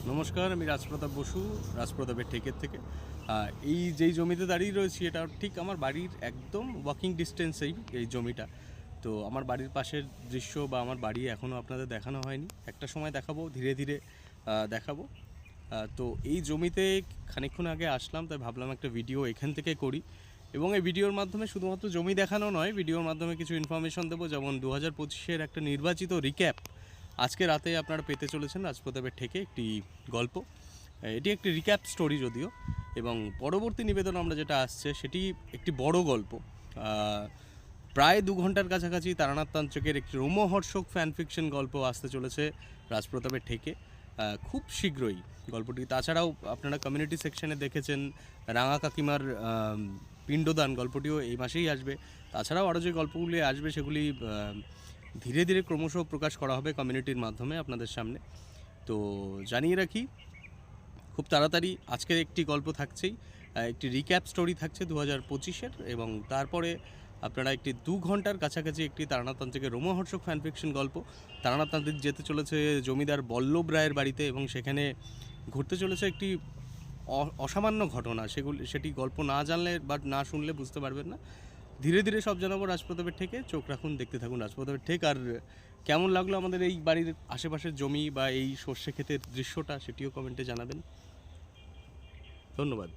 নমস্কার, আমি রাজপ্রতাপ বসু, রাজপ্রতাপের ঠেকের থেকে। এই যেই জমিতে দাঁড়িয়ে রয়েছি এটা ঠিক আমার বাড়ির একদম ওয়াকিং ডিস্টেন্সেই এই জমিটা। তো আমার বাড়ির পাশের দৃশ্য বা আমার বাড়ি এখনও আপনাদের দেখানো হয়নি, একটা সময় দেখাবো, ধীরে ধীরে দেখাবো। তো এই জমিতে খানিকক্ষণ আগে আসলাম, তাই ভাবলাম একটা ভিডিও এখান থেকে করি এবং এই ভিডিওর মাধ্যমে শুধুমাত্র জমি দেখানো নয়, ভিডিওর মাধ্যমে কিছু ইনফরমেশন দেবো, যেমন 2025-এর একটা নির্বাচিত রিক্যাপ আজকে রাতে আপনারা পেতে চলেছেন রাজপ্রতাপের ঠেকে একটি গল্প। এটি একটি রিক্যাপ স্টোরি যদিও, এবং পরবর্তী নিবেদন আমরা যেটা আসছে সেটি একটি বড় গল্প। প্রায় 2 ঘন্টার কাছাকাছি তারানাথ তান্ত্রিকের একটি রোমহর্ষক ফ্যান ফিকশন গল্প আসতে চলেছে রাজপ্রতাপের ঠেকে খুব শীঘ্রই গল্পটি। তাছাড়াও আপনারা কমিউনিটি সেকশনে দেখেছেন রাঙা কাকিমার পিণ্ডদান, গল্পটিও এই মাসেই আসবে। তাছাড়াও আরও যে গল্পগুলি আসবে সেগুলি ধীরে ধীরে ক্রমশ প্রকাশ করা হবে কমিউনিটির মাধ্যমে আপনাদের সামনে। তো জানিয়ে রাখি, খুব তাড়াতাড়ি আজকের একটি গল্প থাকছেই, একটি রিক্যাপ স্টোরি থাকছে 2025-এর, এবং তারপরে আপনারা একটি 2 ঘন্টার কাছাকাছি একটি তারানাথ তান্ত্রিকের রোমহর্ষক ফ্যানফিকশন গল্প। তারানাথ তান্ত্রিক যেতে চলেছে জমিদার বল্লভ রায়ের বাড়িতে এবং সেখানে ঘটতে চলেছে একটি অসামান্য ঘটনা। সেটি গল্প না জানলে বা না শুনলে বুঝতে পারবেন না। ধীরে ধীরে সব জানাবো রাজপ্রতাপের ঠেকে, চোখ রাখুন, দেখতে থাকুন রাজপ্রতাপের ঠেক। আর কেমন লাগলো আমাদের এই বাড়ির আশেপাশের জমি বা এই সর্ষে ক্ষেতের দৃশ্যটা সেটিও কমেন্টে জানাবেন। ধন্যবাদ।